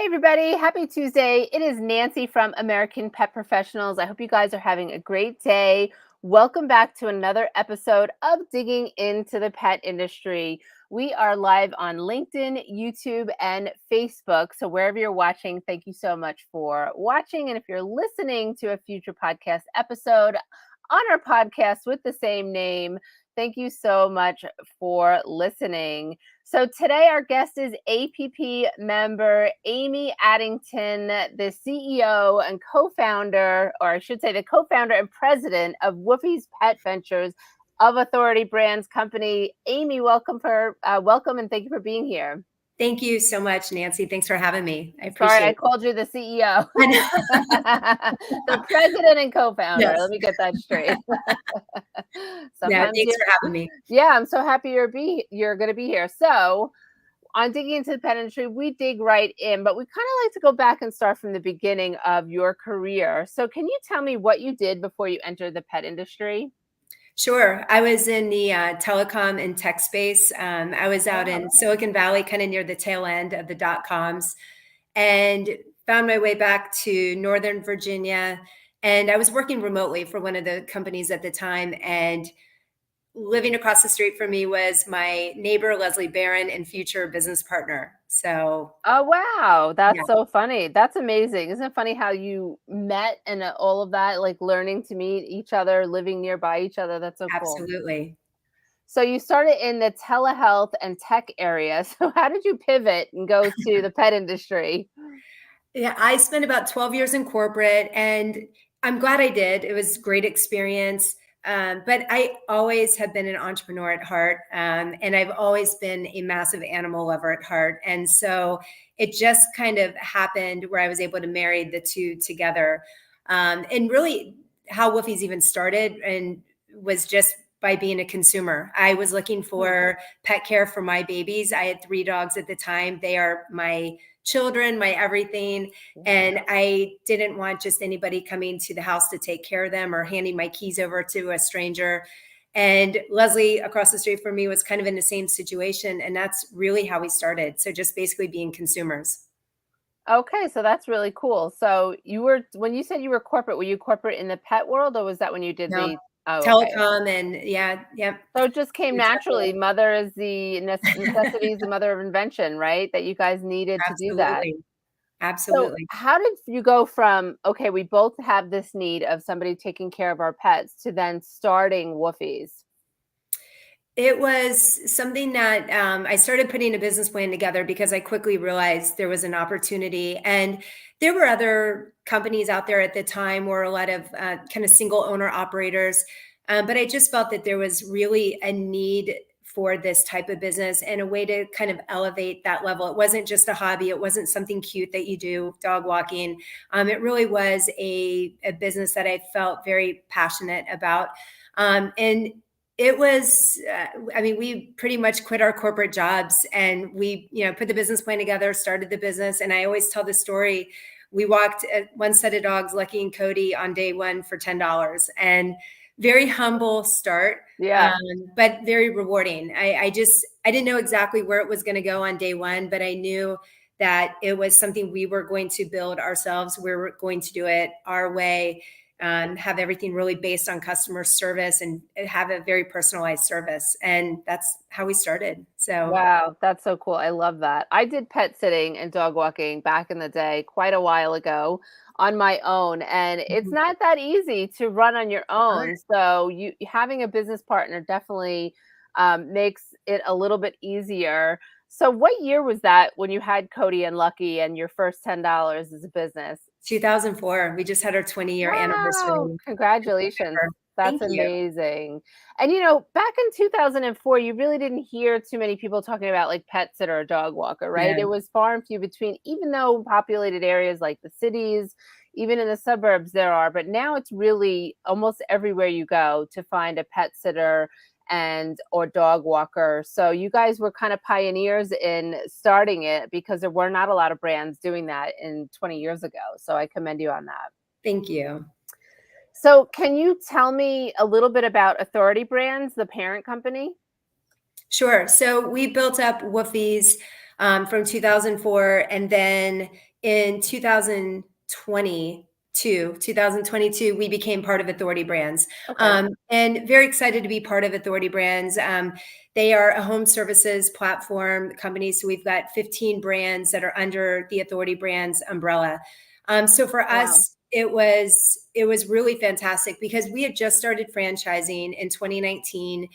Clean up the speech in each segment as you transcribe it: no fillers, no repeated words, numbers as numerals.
Hey, everybody. Happy Tuesday. It is Nancy from American Pet Professionals. I hope you guys are having a great day. Welcome back to another episode of Digging into the Pet Industry. We are live on LinkedIn, YouTube, and Facebook. So, wherever you're watching, thank you so much for watching. And if you're listening to a future podcast episode on our podcast with the same name, thank you so much for listening. So today our guest is APP member Amy Addington, the CEO and co-founder, or I should say the co-founder and president of Woofies Pet Ventures of Authority Brands Company. Amy, welcome and thank you for being here. Thank you so much, Nancy. Thanks for having me. I appreciate Sorry, I it. called you the CEO. The president and co-founder. Yes. Let me get that straight. Yeah, thanks for having me. Yeah, I'm so happy you're going to be here. So, on Digging into the Pet Industry, we dig right in, but we kind of like to go back and start from the beginning of your career. So, can you tell me what you did before you entered the pet industry? Sure. I was in the telecom and tech space. I was out in Silicon Valley, kind of near the tail end of the dot-coms, and found my way back to Northern Virginia. And I was working remotely for one of the companies at the time. And living across the street from me was my neighbor, Leslie Barron, and future business partner. So, oh, wow. That's yeah. so funny. That's amazing. Isn't it funny how you met and all of that, like learning to meet each other, living nearby each other? That's so cool. Absolutely. So you started in the telehealth and tech area. So how did you pivot and go to the pet industry? Yeah, I spent about 12 years in corporate, and I'm glad I did. It was a great experience. But I always have been an entrepreneur at heart, and I've always been a massive animal lover at heart. And so it just kind of happened where I was able to marry the two together. And really how Woofies even started and was just by being a consumer. I was looking for pet care for my babies. I had 3 dogs at the time. They are my children, my everything. And I didn't want just anybody coming to the house to take care of them or handing my keys over to a stranger. And Leslie across the street from me was kind of in the same situation. And that's really how we started. So just basically being consumers. Okay, so that's really cool. So when you said you were corporate, were you corporate in the pet world, or was that when you did telecom and yeah. So it just came naturally. Mother is the necessity is the mother of invention, right? That you guys needed to do that. Absolutely. So how did you go from, okay, we both have this need of somebody taking care of our pets, to then starting Woofies? It was something that I started putting a business plan together because I quickly realized there was an opportunity. And there were other companies out there at the time, or a lot of kind of single owner operators. But I just felt that there was really a need for this type of business and a way to kind of elevate that level. It wasn't just a hobby. It wasn't something cute that you do, dog walking. It really was a business that I felt very passionate about. And it was, we pretty much quit our corporate jobs, and we, put the business plan together, started the business. And I always tell the story. We walked one set of dogs, Lucky and Cody, on day one for $10, and very humble start, but very rewarding. I didn't know exactly where it was going to go on day one, but I knew that it was something we were going to build ourselves. We were going to do it our way. Have everything really based on customer service and have a very personalized service. And that's how we started. So, wow, that's so cool. I love that. I did pet sitting and dog walking back in the day, quite a while ago, on my own. And it's not that easy to run on your own. So having a business partner definitely makes it a little bit easier. So what year was that when you had Cody and Lucky and your first $10 as a business? 2004. We just had our 20-year anniversary. Congratulations. That's amazing. And back in 2004, you really didn't hear too many people talking about like pet sitter or dog walker, right? Yeah. It was far and few between, even though populated areas like the cities, even in the suburbs there are, but now it's really almost everywhere you go to find a pet sitter or dog walker. So you guys were kind of pioneers in starting it, because there were not a lot of brands doing that in 20 years ago. So I commend you on that. Thank you. So can you tell me a little bit about Authority Brands, the parent company? Sure. So we built up Woofies from 2004, and then in 2022, we became part of Authority Brands. Okay. And very excited to be part of Authority Brands. They are a home services platform company. So we've got 15 brands that are under the Authority Brands umbrella. So for Wow. us, it was really fantastic because we had just started franchising in 2019,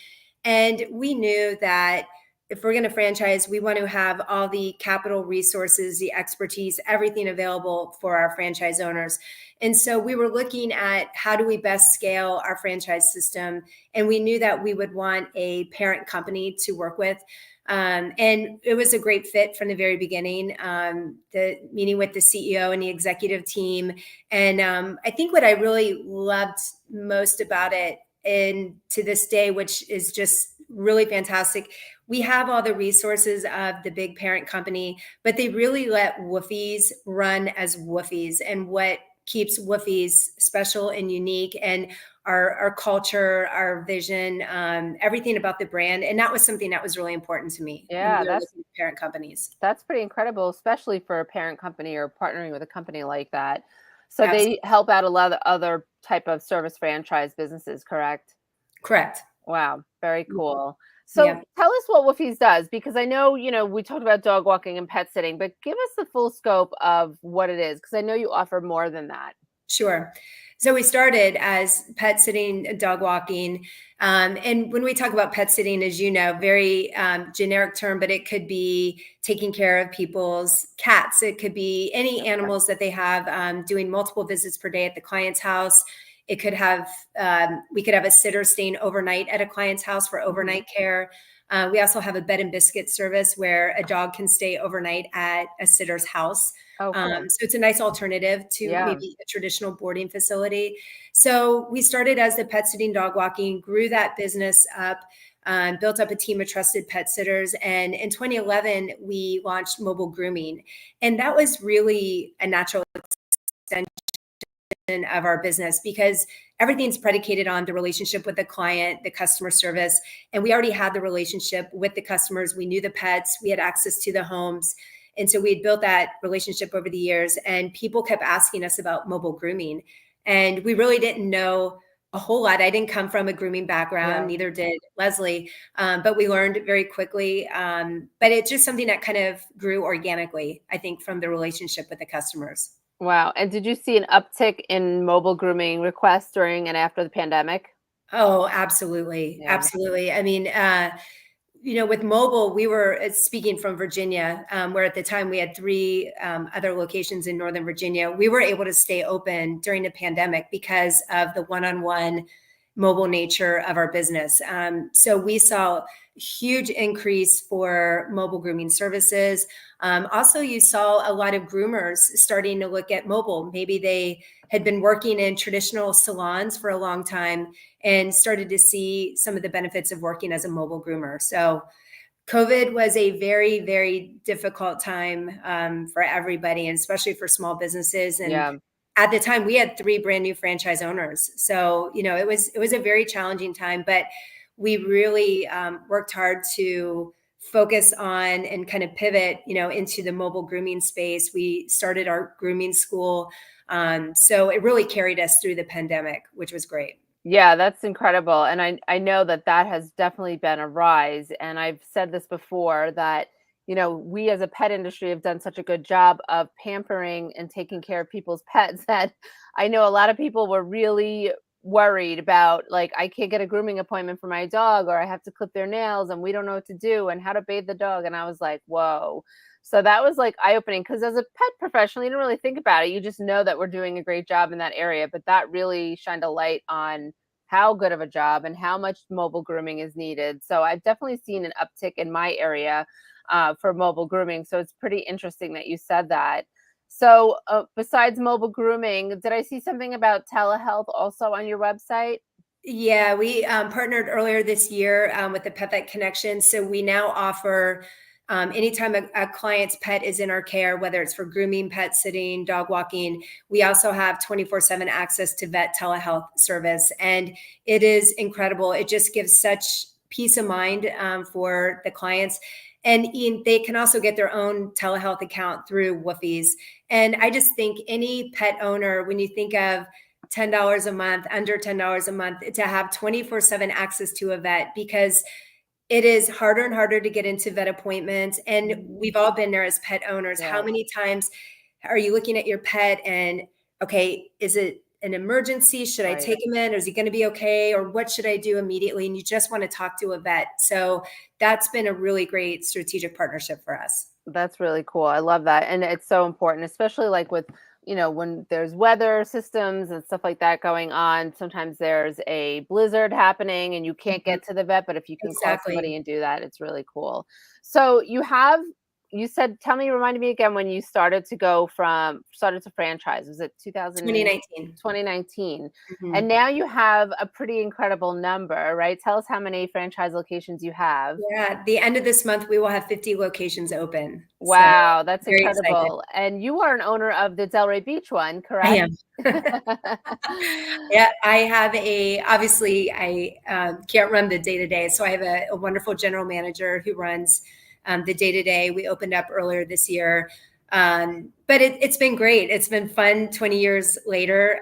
and we knew that if we're going to franchise, we want to have all the capital resources, the expertise, everything available for our franchise owners. And so we were looking at how do we best scale our franchise system, and we knew that we would want a parent company to work with. And it was a great fit from the very beginning. The meeting with the CEO and the executive team, and I think what I really loved most about it, and to this day, which is just really fantastic, we have all the resources of the big parent company, but they really let Woofies run as Woofies, and what keeps Woofies special and unique, and our culture, our vision, everything about the brand. And that was something that was really important to me when we Yeah, were looking at parent companies. that's pretty incredible, especially for a parent company or partnering with a company like that. So they Absolutely. help out a lot of other type of service franchise businesses, correct? Correct. Wow, very cool. So Yeah. tell us what Woofies does, because I know, we talked about dog walking and pet sitting, but give us the full scope of what it is, because I know you offer more than that. Sure. So we started as pet sitting, dog walking. And when we talk about pet sitting, as you know, very generic term, but it could be taking care of people's cats. It could be any animals that they have, doing multiple visits per day at the client's house. It could have, we could have a sitter staying overnight at a client's house for Mhm. overnight care. We also have a bed and biscuit service where a dog can stay overnight at a sitter's house. Oh, cool. So it's a nice alternative to Yeah. maybe a traditional boarding facility. So we started as the pet sitting, dog walking, grew that business up, built up a team of trusted pet sitters. And in 2011, we launched mobile grooming. And that was really a natural extension of our business because everything's predicated on the relationship with the client, the customer service. And we already had the relationship with the customers. We knew the pets, we had access to the homes. And so we had built that relationship over the years, and people kept asking us about mobile grooming. And we really didn't know a whole lot. I didn't come from a grooming background, Yeah. neither did Leslie, but we learned very quickly. But it's just something that kind of grew organically, I think, from the relationship with the customers. Wow. And did you see an uptick in mobile grooming requests during and after the pandemic? Oh, absolutely. Yeah. Absolutely. I mean, with mobile, we were speaking from Virginia, where at the time we had three other locations in Northern Virginia. We were able to stay open during the pandemic because of the one-on-one mobile nature of our business. So we saw a huge increase for mobile grooming services. Also, you saw a lot of groomers starting to look at mobile. Maybe they had been working in traditional salons for a long time and started to see some of the benefits of working as a mobile groomer. So COVID was a very, very difficult time for everybody, and especially for small businesses. And Yeah. at the time, we had three brand new franchise owners, so it was a very challenging time. But we really worked hard to focus on and kind of pivot, into the mobile grooming space. We started our grooming school, so it really carried us through the pandemic, which was great. Yeah, that's incredible, and I know that that has definitely been a rise, and I've said this before that, we as a pet industry have done such a good job of pampering and taking care of people's pets that I know a lot of people were really worried about, like, "I can't get a grooming appointment for my dog," or, "I have to clip their nails, and we don't know what to do, and how to bathe the dog," and I was like, "Whoa." So that was, like, eye-opening because as a pet professional, you don't really think about it, you just know that we're doing a great job in that area, but that really shined a light on how good of a job and how much mobile grooming is needed. So I've definitely seen an uptick in my area for mobile grooming. So it's pretty interesting that you said that. So besides mobile grooming, did I see something about telehealth also on your website? Yeah, we partnered earlier this year with the Pet Vet Connection. So we now offer anytime a client's pet is in our care, whether it's for grooming, pet sitting, dog walking, we also have 24/7 access to vet telehealth service. And it is incredible. It just gives such peace of mind for the clients. And Ian, they can also get their own telehealth account through Woofies. And I just think any pet owner, when you think of $10 a month, under $10 a month, to have 24/7 access to a vet, because it is harder and harder to get into vet appointments. And we've all been there as pet owners. How Yes. many times are you looking at your pet and, okay, is it an emergency? Should I Right. take him in? Or is he going to be okay? Or what should I do immediately? And you just want to talk to a vet. So that's been a really great strategic partnership for us. That's really cool. I love that. And it's so important, especially like with, when there's weather systems and stuff like that going on. Sometimes there's a blizzard happening and you can't Mhm. get to the vet, but if you can call somebody Exactly. and do that, it's really cool. So you said, tell me, remind me again when you started to franchise. Was it 2000 2019. 2019? And Mhm. now you have a pretty incredible number, right? Tell us how many franchise locations you have. Yeah, the end of this month, we will have 50 locations open. So Wow, that's very excited. incredible. And you are an owner of the Delray Beach one, I correct? am. Yeah, I have obviously, I can't run the day to day. So I have a wonderful general manager who runs the day to day. We opened up earlier this year. But it's been great. It's been fun 20 years later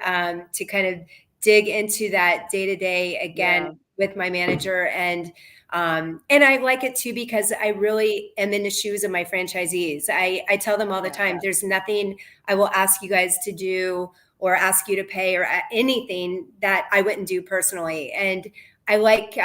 to kind of dig into that day to day again Yeah, with my manager. And I like it too, because I really am in the shoes of my franchisees. I tell them all the yeah. time, there's nothing I will ask you guys to do or ask you to pay or anything that I wouldn't do personally. And I like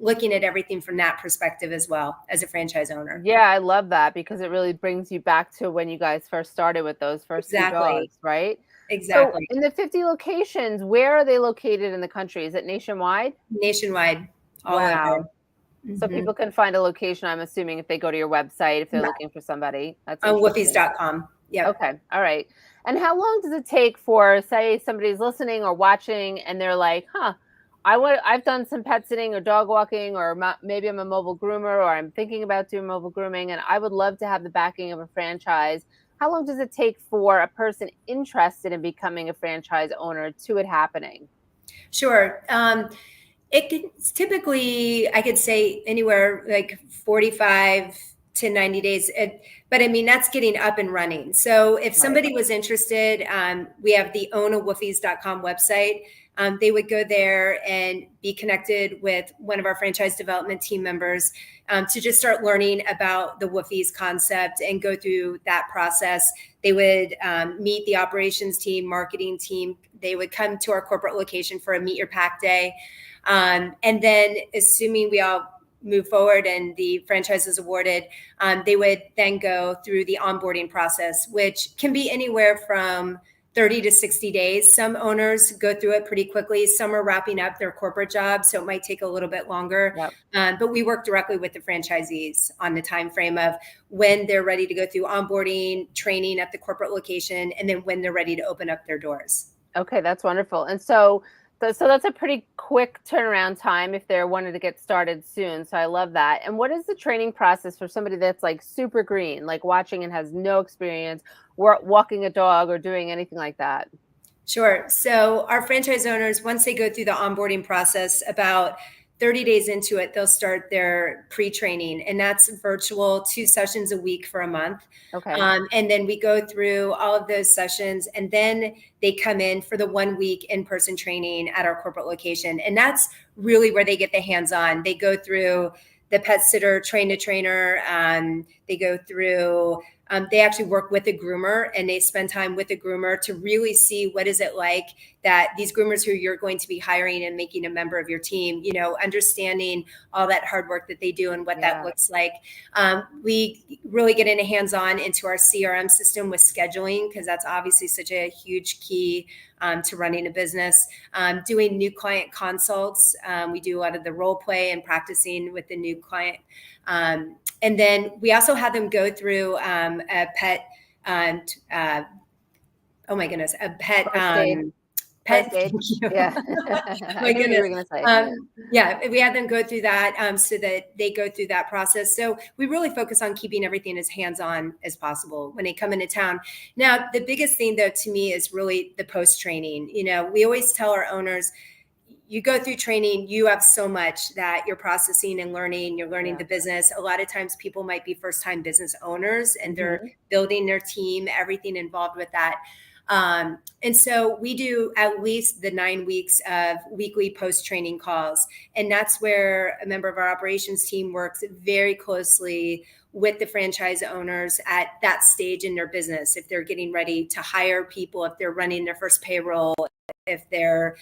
looking at everything from that perspective as well as a franchise owner. Yeah, I love that because it really brings you back to when you guys first started with those first two Exactly. dogs, right? So, Exactly. in the 50 locations, where are they located in the country? Is it nationwide? Nationwide, all over. Wow. So Mhm. people can find a location, I'm assuming, if they go to your website, if they're looking for somebody. That's On interesting. Woofies.com. Yep. Okay. All right. And how long does it take for, say, somebody's listening or watching and they're like, huh, I've done some pet sitting or dog walking, or maybe I'm a mobile groomer, or I'm thinking about doing mobile grooming, and I would love to have the backing of a franchise. How long does it take for a person interested in becoming a franchise owner to it happening? Sure. It's typically, I could say anywhere like 45 to 90 days. But I mean, that's getting up and running. So if Right. somebody was interested, we have the ownawoofies.com website. They would go there and be connected with one of our franchise development team members to just start learning about the Woofies concept and go through that process. They would meet the operations team, marketing team. They would come to our corporate location for a meet your pack day. And then, assuming we all move forward and the franchise is awarded, they would then go through the onboarding process, which can be anywhere from 30 to 60 days. Some owners go through it pretty quickly. Some are wrapping up their corporate job, so it might take a little bit longer. Yep. But we work directly with the franchisees on the time frame of when they're ready to go through onboarding, training at the corporate location, and then when they're ready to open up their doors. Okay, that's wonderful. And so that's a pretty quick turnaround time if they're wanting to get started soon. So I love that. And what is the training process for somebody that's like super green, like watching and has no experience walking a dog or doing anything like that? Sure. So our franchise owners, once they go through the onboarding process, about 30 days into it, they'll start their pre-training, and that's virtual, 2 sessions a week for a month. Okay. And then we go through all of those sessions, and then they come in for the 1 week in-person training at our corporate location. And that's really where they get the hands-on. They go through the pet sitter train to trainer. They go through they actually work with a groomer, and they spend time with a groomer to really see what is it like that these groomers who you're going to be hiring and making a member of your team, understanding all that hard work that they do and what that Yeah. looks like. We really get into hands-on into our CRM system with scheduling, because that's obviously such a huge key to running a business. Doing new client consults. We do a lot of the role play and practicing with the new client. And then we also have them go through a pet, oh my goodness, a pet, First aid. pet, First aid. thank you. Yeah. I My knew what you goodness. were going to say. Yeah, we have them go through that so that they go through that process. So we really focus on keeping everything as hands-on as possible when they come into town. Now, the biggest thing though to me is really the post-training. We always tell our owners, you go through training, you have so much that you're processing and learning. You're learning the business. A lot of times people might be first-time business owners and they're building their team, everything involved with that. And so we do at least the 9 weeks of weekly post-training calls. And that's where a member of our operations team works very closely with the franchise owners at that stage in their business. If they're getting ready to hire people, if they're running their first payroll, if they're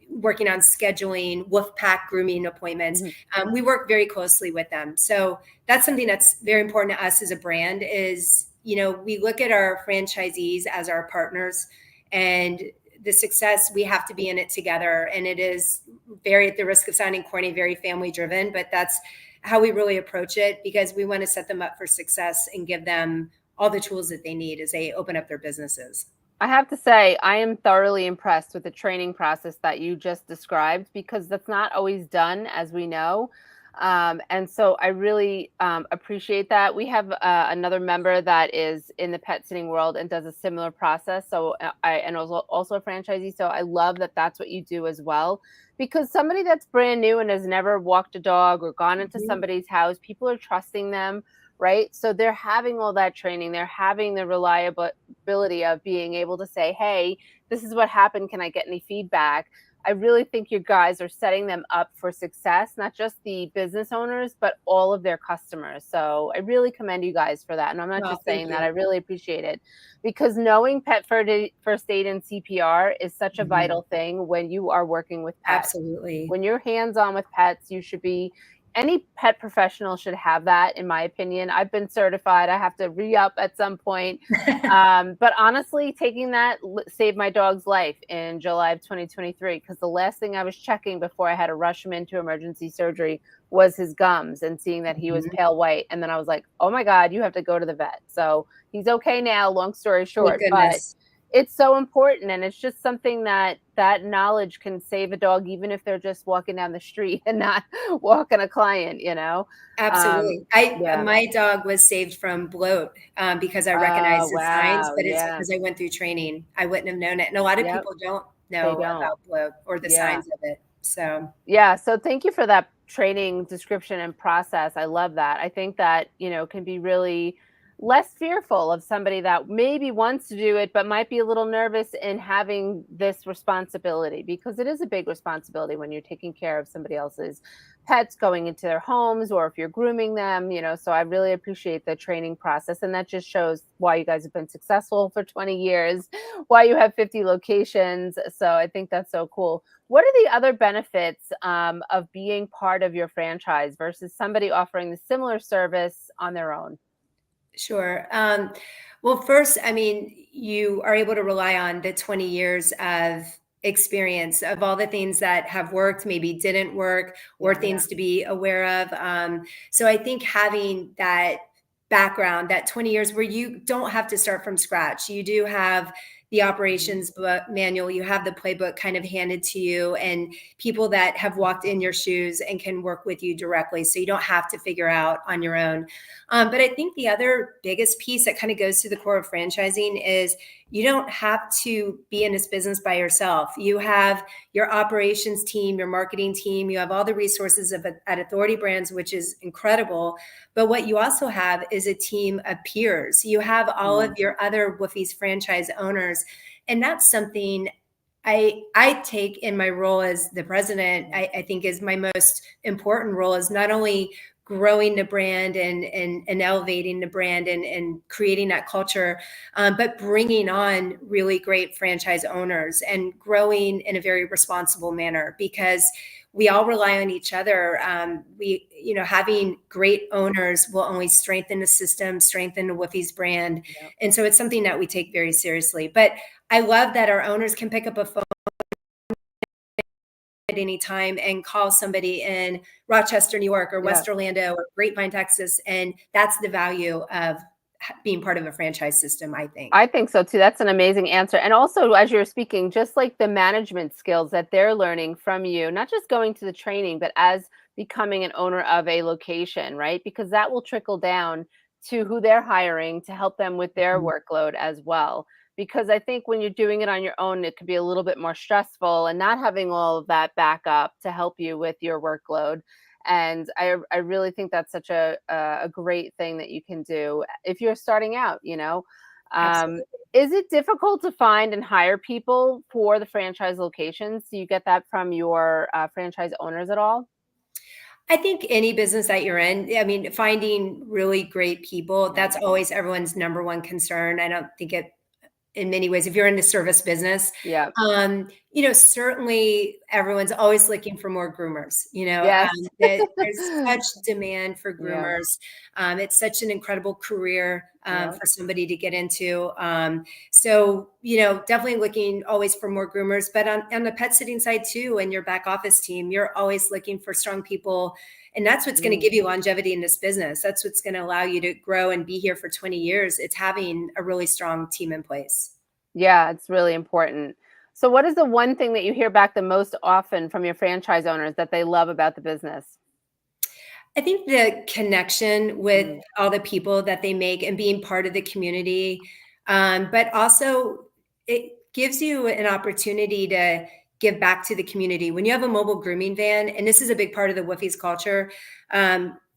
working on scheduling Pet grooming appointments, we work very closely with them. So that's something that's very important to us as a brand is, we look at our franchisees as our partners, and the success, we have to be in it together. And it is very, at the risk of sounding corny, very family driven, but that's how we really approach it, because we want to set them up for success and give them all the tools that they need as they open up their businesses. I have to say, I am thoroughly impressed with the training process that you just described, because that's not always done, as we know. And so I really appreciate that. We have another member that is in the pet sitting world and does a similar process. So and also a franchisee. So I love that that's what you do as well, because somebody that's brand new and has never walked a dog or gone into somebody's house, people are trusting them, right? So they're having all that training. They're having the reliability of being able to say, hey, this is what happened. Can I get any feedback? I really think you guys are setting them up for success, not just the business owners, but all of their customers. So I really commend you guys for that. And I'm not just saying that, I really appreciate it, because knowing pet first aid and CPR is such a vital thing when you are working with pets. Absolutely. When you're hands-on with pets, you should be, any pet professional should have that, in my opinion. I've been certified. I have to re-up at some point. But honestly, taking that saved my dog's life in July of 2023, because the last thing I was checking before I had to rush him into emergency surgery was his gums, and seeing that he was pale white. And then I was like, oh my God, you have to go to the vet. So he's okay now, long story short. But it's so important, and it's just something that knowledge can save a dog, even if they're just walking down the street and not walking a client, Absolutely. My dog was saved from bloat because I recognized the signs, but it's because I went through training. I wouldn't have known it. And a lot of people don't know about bloat or the signs of it. So so thank you for that training description and process. I love that. I think that, can be really less fearful of somebody that maybe wants to do it, but might be a little nervous in having this responsibility, because it is a big responsibility when you're taking care of somebody else's pets, going into their homes, or if you're grooming them, so I really appreciate the training process. And that just shows why you guys have been successful for 20 years, why you have 50 locations. So I think that's so cool. What are the other benefits of being part of your franchise versus somebody offering the similar service on their own? Sure. Well, first, you are able to rely on the 20 years of experience of all the things that have worked, maybe didn't work, or things to be aware of. So I think having that background, that 20 years where you don't have to start from scratch, you do have the operations manual, you have the playbook kind of handed to you, and people that have walked in your shoes and can work with you directly. So you don't have to figure out on your own. But I think the other biggest piece that kind of goes to the core of franchising is you don't have to be in this business by yourself. You have your operations team, your marketing team, you have all the resources at Authority Brands, which is incredible. But what you also have is a team of peers. You have all of your other Woofies franchise owners. And that's something I take in my role as the president, I think is my most important role, is not only growing the brand and elevating the brand and creating that culture, but bringing on really great franchise owners and growing in a very responsible manner, because we all rely on each other. Having great owners will only strengthen the system, strengthen the Woofies brand. And so it's something that we take very seriously. But I love that our owners can pick up a phone at any time and call somebody in Rochester, New York, or West Orlando, or Grapevine, Texas. And that's the value of being part of a franchise system, I think. I think so too. That's an amazing answer. And also, as you're speaking, just like the management skills that they're learning from you, not just going to the training, but as becoming an owner of a location, right? Because that will trickle down to who they're hiring to help them with their workload as well. because I think when you're doing it on your own, it could be a little bit more stressful and not having all of that backup to help you with your workload. And I really think that's such a great thing that you can do if you're starting out, you know. Um, Absolutely. is it difficult to find and hire people for the franchise locations? Do you get that from your franchise owners at all? I think any business that you're in, I mean, finding really great people, Yeah. that's always everyone's number one concern. I don't think it in many ways, if you're in the service business, Yeah. certainly everyone's always looking for more groomers. Yes. There's such demand for Yeah. groomers. It's such an incredible career Yeah. for somebody to get into. So, definitely looking always for more groomers, but on the pet sitting side too, and your back office team, you're always looking for strong people. And that's what's going to Mm. give you longevity in this business. That's what's going to allow you to grow and be here for 20 years. It's having a really strong team in place. Yeah, it's really important. So what is the one thing that you hear back the most often from your franchise owners that they love about the business? I think the connection with Mm. all the people that they make and being part of the community, but also it gives you an opportunity to give back to the community. When you have a mobile grooming van, and this is a big part of the Woofies culture,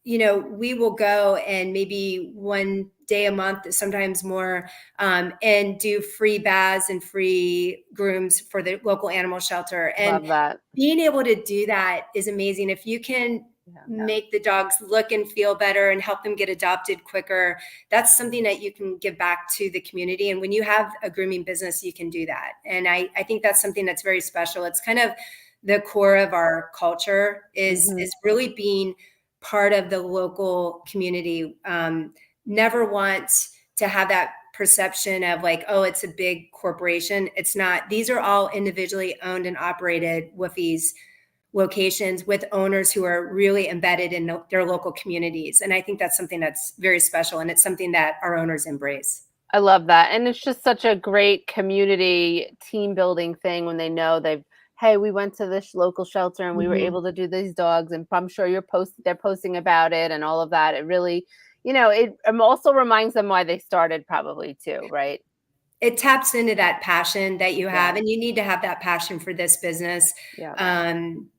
we will go and maybe one day a month, sometimes more, and do free baths and free grooms for the local animal shelter. And Love that. being able to do that is amazing. If you can Yeah. make the dogs look and feel better and help them get adopted quicker, that's something that you can give back to the community. And when you have a grooming business, you can do that. And I think that's something that's very special. It's kind of the core of our culture Mhm. is really being part of the local community. Never want to have that perception of like, oh, it's a big corporation. It's not. These are all individually owned and operated Woofies locations with owners who are really embedded in their local communities. And I think that's something that's very special. And it's something that our owners embrace. I love that. And it's just such a great community team building thing when they know hey, we went to this local shelter and we were Mhm. able to do these dogs, and I'm sure they're posting about it and all of that. It really, it also reminds them why they started probably too, right? It taps into that passion that you Yeah. have, and you need to have that passion for this business. Yeah.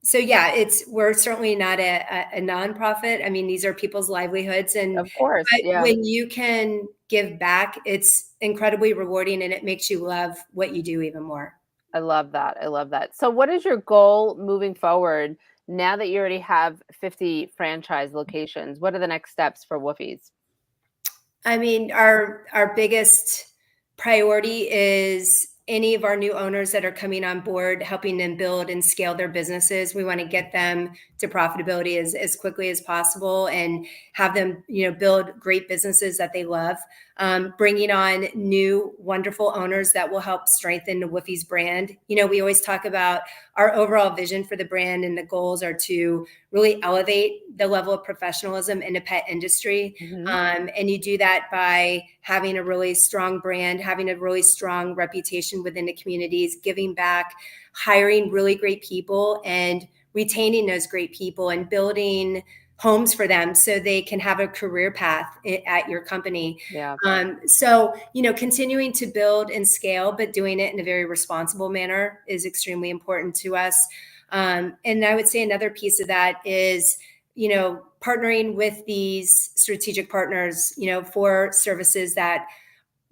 So yeah, we're certainly not a nonprofit. I mean, these are people's livelihoods, Of course. but Yeah. when you can give back, it's incredibly rewarding, and it makes you love what you do even more. I love that. I love that. So what is your goal moving forward now that you already have 50 franchise locations? What are the next steps for Woofies? I mean, our biggest priority is any of our new owners that are coming on board, helping them build and scale their businesses. We want to get them to profitability as quickly as possible and have them, build great businesses that they love. Bringing on new, wonderful owners that will help strengthen the Woofies brand. We always talk about our overall vision for the brand, and the goals are to really elevate the level of professionalism in the pet industry. Mhm. And you do that by having a really strong brand, having a really strong reputation within the communities, giving back, hiring really great people, and retaining those great people and building homes for them so they can have a career path at your company. Yeah. So, continuing to build and scale, but doing it in a very responsible manner is extremely important to us. And I would say another piece of that is, partnering with these strategic partners, for services that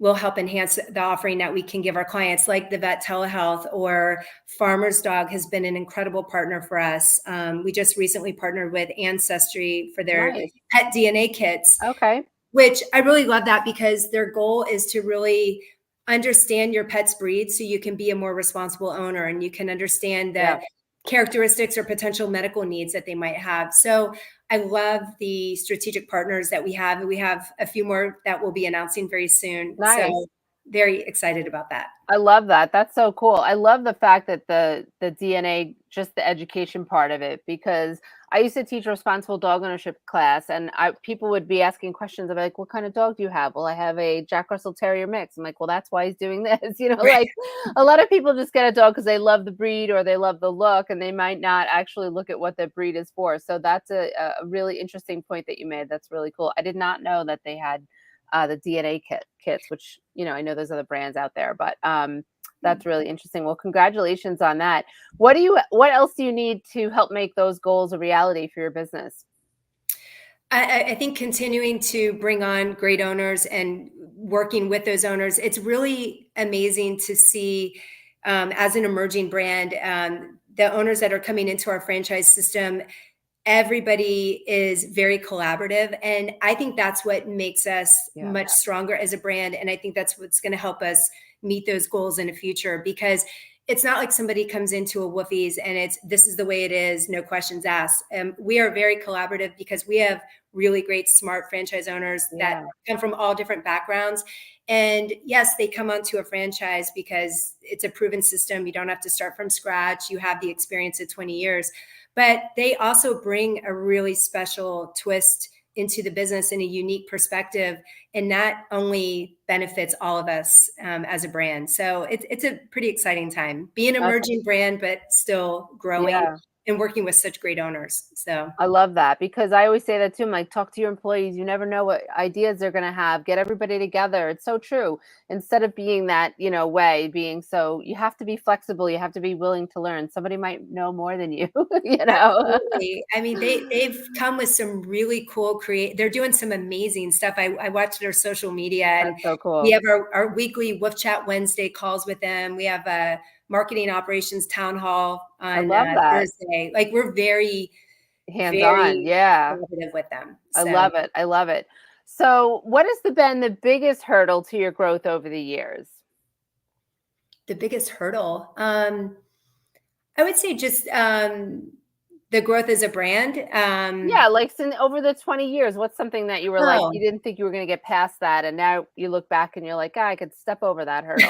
will help enhance the offering that we can give our clients, like the vet telehealth or Farmer's Dog has been an incredible partner for us. We just recently partnered with Ancestry for their Nice. pet DNA kits, Okay. which I really love that because their goal is to really understand your pet's breed so you can be a more responsible owner and you can understand the Yeah. characteristics or potential medical needs that they might have. So I love the strategic partners that we have, and we have a few more that we'll be announcing very soon. Nice. So very excited about that. I love that. That's so cool. I love the fact that the DNA, just the education part of it, because I used to teach a responsible dog ownership class, and people would be asking questions of like, "What kind of dog do you have?" Well, I have a Jack Russell Terrier mix. I'm like, "Well, that's why he's doing this." Right. Like a lot of people just get a dog because they love the breed or they love the look, and they might not actually look at what the breed is for. So that's a really interesting point that you made. That's really cool. I did not know that they had the DNA kits, which, I know there's other brands out there, but that's really interesting. Well, congratulations on that. What else do you need to help make those goals a reality for your business? I think continuing to bring on great owners and working with those owners, it's really amazing to see as an emerging brand, the owners that are coming into our franchise system, everybody is very collaborative. And I think that's what makes us Yeah. much stronger as a brand. And I think that's what's going to help us meet those goals in the future, because it's not like somebody comes into a Woofies and this is the way it is, no questions asked. We are very collaborative because we have really great, smart franchise owners that Yeah. come from all different backgrounds. And yes, they come onto a franchise because it's a proven system. You don't have to start from scratch. You have the experience of 20 years, but they also bring a really special twist into the business in a unique perspective. And that only benefits all of us as a brand. So it's a pretty exciting time. Be an That's emerging brand, but still growing Yeah. and working with such great owners. So I love that because I always say that too. I'm like, talk to your employees. You never know what ideas they're going to have. Get everybody together. It's so true. Instead of being that, way, being so, you have to be flexible. You have to be willing to learn. Somebody might know more than you, you know? absolutely. I mean, they've come with some really cool they're doing some amazing stuff. I watch their social media, and That's so we cool. have our weekly Woof Chat Wednesday calls with them. We have a marketing operations town hall I on love that. Thursday. Like, we're very, Hands on. very Yeah. collaborative with them. I So love it. I love it. So, what has been the biggest hurdle to your growth over the years? the biggest hurdle, I would say just the growth as a brand. Yeah, like over the 20 years, what's something that you were like, Oh, you didn't think you were going to get past that, and now you look back and you're like, "Ah, I could step over that hurdle."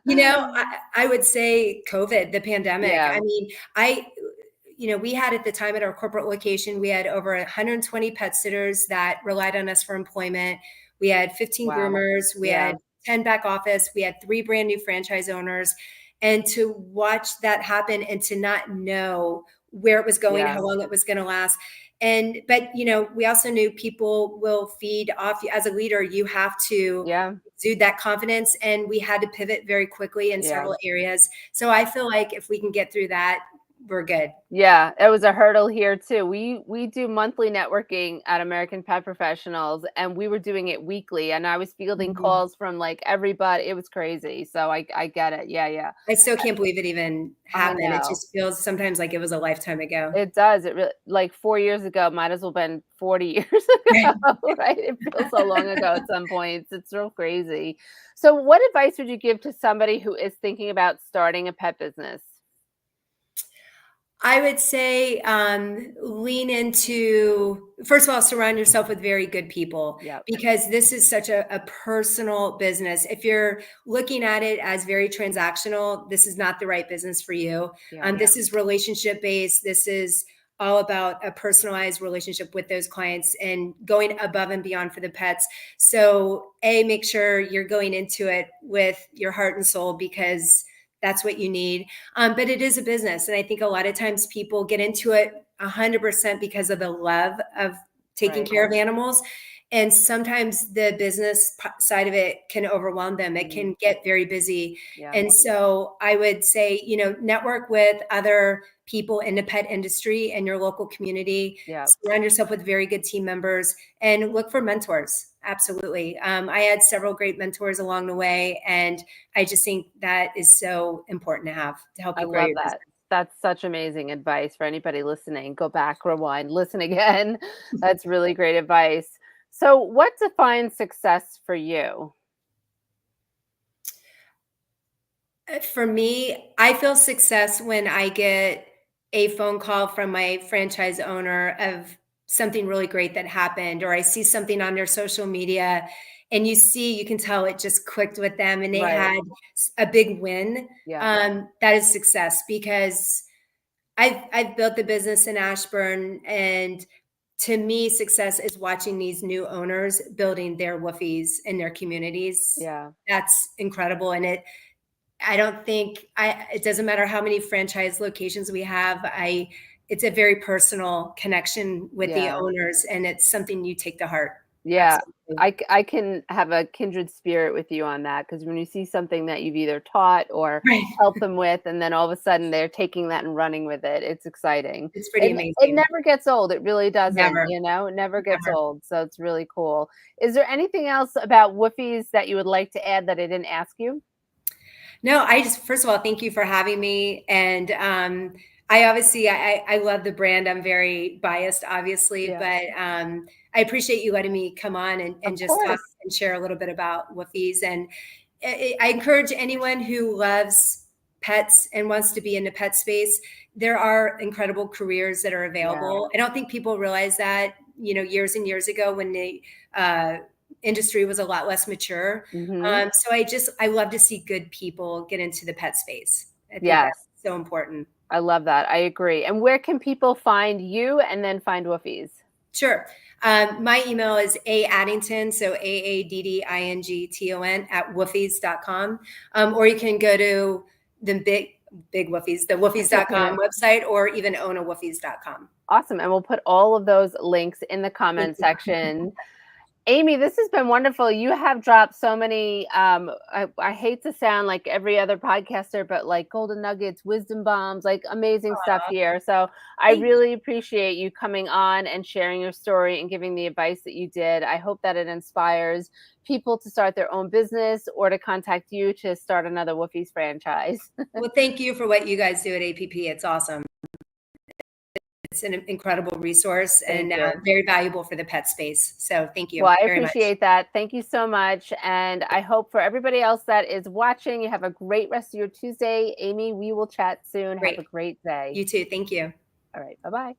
I would say COVID, the pandemic. Yeah. I mean, we had at the time at our corporate location, we had over 120 pet sitters that relied on us for employment. We had 15 Wow. groomers. We Yeah. had 10 back office. We had 3 brand new franchise owners. And to watch that happen and to not know where it was going, Yeah. how long it was going to last. But we also knew people will feed off you. As a leader, you have to Yeah. exude that confidence. And we had to pivot very quickly in Yeah. several areas. So I feel like if we can get through that, we're good. Yeah, it was a hurdle here too. We do monthly networking at American Pet Professionals, and we were doing it weekly, and I was fielding Mhm. calls from like everybody. It was crazy. So I get it. Yeah, yeah. I still can't believe it even I happened. It know. just feels sometimes like it was a lifetime ago. It does. It really, like 4 years ago might as well been 40 years Right. ago, right? It feels so long ago at some points. It's real crazy. So what advice would you give to somebody who is thinking about starting a pet business? I would say lean into, first of all, surround yourself with very good people, Yep. because this is such a personal business. If you're looking at it as very transactional, this is not the right business for you. Yeah. This is relationship based. This is all about a personalized relationship with those clients and going above and beyond for the pets. So, make sure you're going into it with your heart and soul, because that's what you need. But it is a business. And I think a lot of times people get into it 100% because of the love of taking Right. care of animals. And sometimes the business side of it can overwhelm them. It Mhm. can get very busy. Yeah. And so I would say, network with other people in the pet industry and your local community. Yeah. Surround yourself with very good team members and look for mentors. Absolutely. I had several great mentors along the way. And I just think that is so important to have to help I you grow love your that. business. That's such amazing advice for anybody listening. Go back, rewind, listen again. That's really great advice. So, what defines success for you? For me, I feel success when I get a phone call from my franchise owner of something really great that happened, or I see something on their social media and you can tell it just clicked with them and they Right. had a big win. Yeah. That is success, because I've built the business in Ashburn, and to me, success is watching these new owners building their Woofies in their communities. Yeah. That's incredible, and I don't think it doesn't matter how many franchise locations we have. It's a very personal connection with the Yeah. owners, and it's something you take to heart. Yeah, Absolutely. I can have a kindred spirit with you on that because when you see something that you've either taught or Right. helped them with, and then all of a sudden they're taking that and running with it, it's exciting. It's pretty It amazing. never gets old, it really doesn't, Never, you know? It never gets never. old, so it's really cool. Is there anything else about Woofies that you would like to add that I didn't ask you? No, I just first of all, thank you for having me. And I obviously I love the brand. I'm very biased, obviously, Yeah, but I appreciate you letting me come on and of just talk course. and share a little bit about Woofies. And I encourage anyone who loves pets and wants to be in the pet space. There are incredible careers that are Yeah. available. I don't think people realize that, years and years ago when the uh, industry was a lot less mature. Mhm. So I love to see good people get into the pet space. I think Yes, that's so important. I love that, I agree. And where can people find you and then find Woofies? Sure. My email is Addington, so Aaddington at woofies.com. Or you can go to the big Woofies, the woofies.com website, or even ownawoofies.com. Awesome, and we'll put all of those links in the Thank comment you. section. Amy, this has been wonderful. You have dropped so many, I hate to sound like every other podcaster, but like golden nuggets, wisdom bombs, like amazing stuff Aw, here. So I thank really appreciate you coming on and sharing your story and giving the advice that you did. I hope that it inspires people to start their own business or to contact you to start another Woofies franchise. Well, thank you for what you guys do at APP. It's awesome. It's an incredible resource Thank and you. very valuable for the pet space. So thank you Well, I very much. appreciate that. Thank you so much. And I hope for everybody else that is watching, you have a great rest of your Tuesday. Amy, we will chat soon. Have Great. a great day. You too. Thank you. All right. Bye bye.